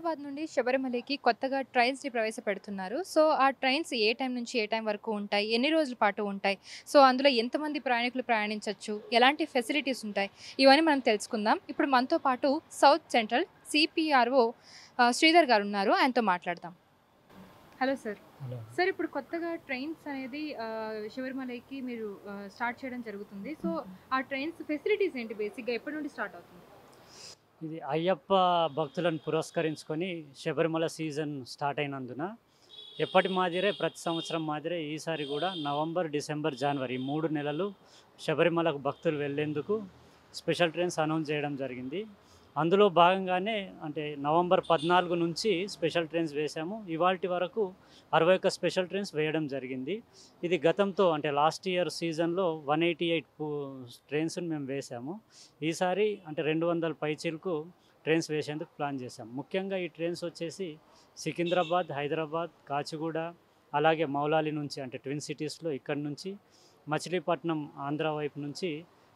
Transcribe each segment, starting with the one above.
హైదరాబాద్ నుండి శబరిమలకి కొత్తగా ట్రైన్స్‌ని ప్రవేశపెడుతున్నారు. సో, ఆ ట్రైన్స్ ఏ టైం నుంచి ఏ టైం వరకు ఉంటాయి? ఎన్ని రోజుల పాటు ఉంటాయి? సో, అందులో ఎంతమంది ప్రయాణికులు ప్రయాణించొచ్చు? ఎలాంటి ఫెసిలిటీస్ ఉంటాయి? ఇవన్నీ మనం తెలుసుకుందాం. ఇప్పుడు మనతో పాటు సౌత్ సెంట్రల్ సిపిఆర్ఓ శ్రీధర్ గారు ఉన్నారు. ఆయనతో మాట్లాడదాం. Hello sir. హలో. సార్ ఇప్పుడు కొత్తగా ట్రైన్స్ అనేది శబరిమలకి మీరు స్టార్ట్ చేయడం జరుగుతుంది. సో, ఆ ట్రైన్స్ ఫెసిలిటీస్ ఏంటి బేసిక్‌గా ఎప్పటి నుండి స్టార్ట్ అవుతుంది? ఇది అయ్యప్ప భక్తులను పురస్కరించుకొని శబరిమల సీజన్ స్టార్ట్ అయినందున ఎప్పటి మాదిరే ప్రతి సంవత్సరం మాదిరే ఈసారి కూడా నవంబర్, డిసెంబర్, జనవరి ఈ 3 నెలలు శబరిమలకు భక్తులు వెళ్ళేందుకు స్పెషల్ ట్రైన్స్ అనౌన్స్ చేయడం జరిగింది. అందులో భాగంగానే అంటే నవంబర్ 14 నుంచి స్పెషల్ ట్రైన్స్ వేశాము. ఇవాల్టి వరకు 61 స్పెషల్ ట్రైన్స్ వేయడం జరిగింది. ఇది గతంతో అంటే లాస్ట్ ఇయర్ సీజన్లో 188 ట్రైన్స్ని మేము వేశాము. ఈసారి అంటే 200 పైచీలకు ట్రైన్స్ వేసేందుకు ప్లాన్ చేశాం. ముఖ్యంగా ఈ ట్రైన్స్ వచ్చేసి సికింద్రాబాద్, హైదరాబాద్, కాచిగూడ, అలాగే మౌలాలి నుంచి అంటే ట్విన్ సిటీస్లో ఇక్కడి నుంచి, మచిలీపట్నం ఆంధ్ర వైపు నుంచి,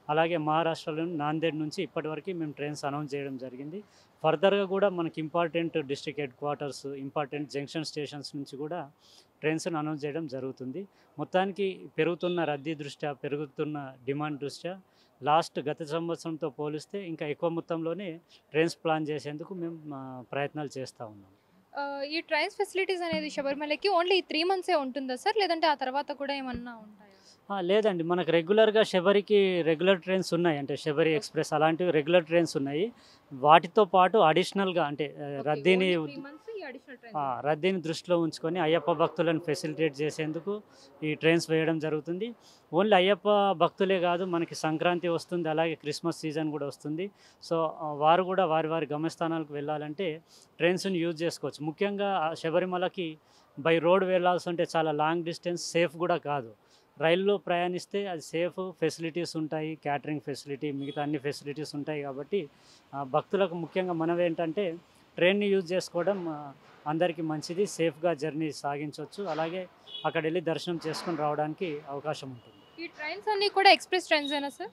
అలాగే మహారాష్ట్రలోని నాందేడ్ నుంచి ఇప్పటివరకు మేము ట్రైన్స్ అనౌన్స్ చేయడం జరిగింది. ఫర్దర్గా కూడా మనకి important district head quarters, important junction stations నుంచి కూడా ట్రైన్స్ని అనౌన్స్ చేయడం జరుగుతుంది. మొత్తానికి పెరుగుతున్న రద్దీ దృష్ట్యా, పెరుగుతున్న డిమాండ్ దృష్ట్యా గత సంవత్సరంతో పోలిస్తే ఇంకా ఎక్కువ మొత్తంలోనే ట్రైన్స్ ప్లాన్ చేసేందుకు మేము ప్రయత్నాలు చేస్తూ ఉన్నాం. ఈ ట్రైన్స్ ఫెసిలిటీస్ అనేది శబరిమలకి ఓన్లీ 3 మంత్సే ఉంటుందా సార్? లేదంటే ఆ తర్వాత కూడా ఏమన్నా ఉంటాయా? లేదండి, మనకు రెగ్యులర్గా శబరికి రెగ్యులర్ ట్రైన్స్ ఉన్నాయి. అంటే శబరి ఎక్స్ప్రెస్ అలాంటివి రెగ్యులర్ ట్రైన్స్ ఉన్నాయి. వాటితో పాటు అడిషనల్గా అంటే రద్దీని రద్దీని దృష్టిలో ఉంచుకొని అయ్యప్ప భక్తులను ఫెసిలిటేట్ చేసేందుకు ఈ ట్రైన్స్ వేయడం జరుగుతుంది. ఓన్లీ అయ్యప్ప భక్తులే కాదు, మనకి సంక్రాంతి వస్తుంది, అలాగే క్రిస్మస్ సీజన్ కూడా వస్తుంది. సో వారు కూడా వారి వారి గమ్యస్థానాలకు వెళ్ళాలంటే ట్రైన్స్ని యూజ్ చేసుకోవచ్చు. ముఖ్యంగా శబరిమలకి బై రోడ్ వెళ్ళాల్సి ఉంటే చాలా లాంగ్ డిస్టెన్స్, సేఫ్ కూడా కాదు. రైల్లో ప్రయాణిస్తే అది సేఫ్, ఫెసిలిటీస్ ఉంటాయి, క్యాటరింగ్ ఫెసిలిటీ, మిగతా అన్ని ఫెసిలిటీస్ ఉంటాయి. కాబట్టి భక్తులకు ముఖ్యంగా మనం ఏంటంటే ట్రైన్ని యూజ్ చేసుకోవడం అందరికీ మంచిది. సేఫ్గా జర్నీ సాగించవచ్చు, అలాగే అక్కడ వెళ్ళి దర్శనం చేసుకొని రావడానికి అవకాశం ఉంటుంది. ఈ ట్రైన్స్ అన్నీ కూడా ఎక్స్‌ప్రెస్ ట్రైన్సేనా సార్?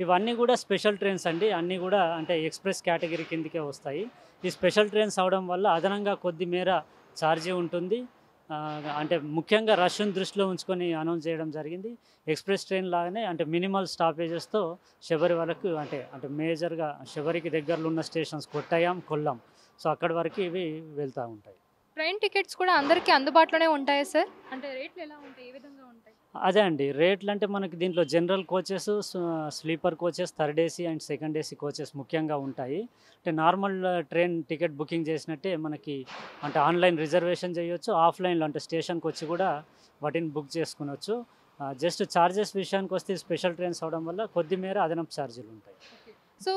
ఇవన్నీ కూడా స్పెషల్ ట్రైన్స్ అండి. అన్నీ కూడా అంటే ఎక్స్ప్రెస్ కేటగిరీ కిందకే వస్తాయి. ఈ స్పెషల్ ట్రైన్స్ అవడం వల్ల అదనంగా కొద్ది మేర ఛార్జీ ఉంటుంది. అంటే ముఖ్యంగా రష్ను దృష్టిలో ఉంచుకొని అనౌన్స్ చేయడం జరిగింది. ఎక్స్ప్రెస్ ట్రైన్ లాగానే అంటే మినిమల్ స్టాపేజెస్తో శబరి వరకు అంటే మేజర్గా శబరికి దగ్గరలో ఉన్న స్టేషన్స్ కొట్టయాం, కొల్లం, సో అక్కడి వరకు ఇవి వెళ్తూ ఉంటాయి. ట్రైన్ టికెట్స్ కూడా అందరికీ అందుబాటులోనే ఉంటాయా సార్? అంటే రేట్లు ఎలా ఉంటాయి? ఏ విధంగా ఉంటాయి? అదే అండి, రేట్లు అంటే మనకి దీంట్లో general coaches, sleeper coaches, third AC and second AC coaches ముఖ్యంగా ఉంటాయి. అంటే నార్మల్ ట్రైన్ టికెట్ బుకింగ్ చేసినట్టే మనకి అంటే ఆన్లైన్ రిజర్వేషన్ చేయొచ్చు, ఆఫ్లైన్లో అంటే స్టేషన్కి వచ్చి కూడా వాటిని బుక్ చేసుకునొచ్చు. జస్ట్ ఛార్జెస్ విషయానికి వస్తే స్పెషల్ ట్రైన్స్ అవడం వల్ల కొద్ది మేర అదనపు ఛార్జీలు ఉంటాయి. సో,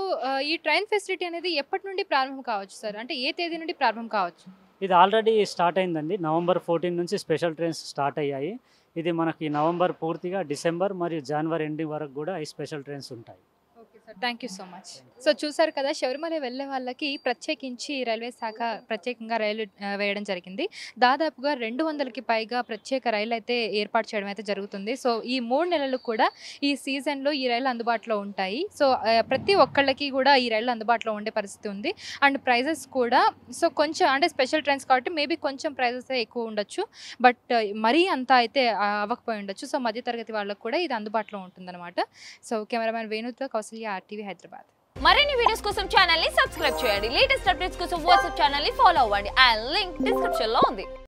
ఈ ట్రైన్ ఫెసిలిటీ అనేది ఎప్పటి నుండి ప్రారంభం కావచ్చు సార్? అంటే ఏ తేదీ నుండి ప్రారంభం కావచ్చు? ఇది ఆల్రెడీ స్టార్ట్ అయిందండి. నవంబర్ 14 నుంచి స్పెషల్ ట్రైన్స్ స్టార్ట్ అయ్యాయి. ఇది మనకి నవంబర్ పూర్తిగా డిసెంబర్ మరియు జనవరి ఎండింగ్ వరకు కూడా ఈ స్పెషల్ ట్రైన్స్ ఉంటాయి. Okay sir, thank you so much. So చూసారు కదా, శబరిమల వెళ్ళే వాళ్ళకి ప్రత్యేకించి రైల్వే శాఖ ప్రత్యేకంగా రైలు వేయడం జరిగింది. దాదాపుగా 200కి పైగా ప్రత్యేక రైలు అయితే ఏర్పాటు చేయడం అయితే జరుగుతుంది. సో ఈ 3 నెలలు కూడా ఈ సీజన్లో ఈ రైలు అందుబాటులో ఉంటాయి. సో ప్రతి ఒక్కళ్ళకి కూడా ఈ రైలు అందుబాటులో ఉండే పరిస్థితి ఉంది. అండ్ ప్రైజెస్ కూడా సో కొంచెం అంటే స్పెషల్ ట్రైన్స్ కాబట్టి మేబీ కొంచెం ప్రైజెస్ ఎక్కువ ఉండొచ్చు, బట్ మరీ అంతా అయితే అవ్వకపోయి ఉండొచ్చు. సో మధ్యతరగతి వాళ్ళకు కూడా ఇది అందుబాటులో ఉంటుందన్నమాట. సో కెమెరామ్యాన్ వేణుతో కౌసల్య, ఆర్టీవీ, హైదరాబాద్. మరిన్ని వీడియోస్ కోసం ఛానల్ ని సబ్స్క్రైబ్ చేయండి. లేటెస్ట్ అప్డేట్స్ కోసం వాట్సాప్ ఛానల్ ని ఫాలో అవ్వండి. ఆ లింక్ డిస్క్రిప్షన్ లో ఉంది.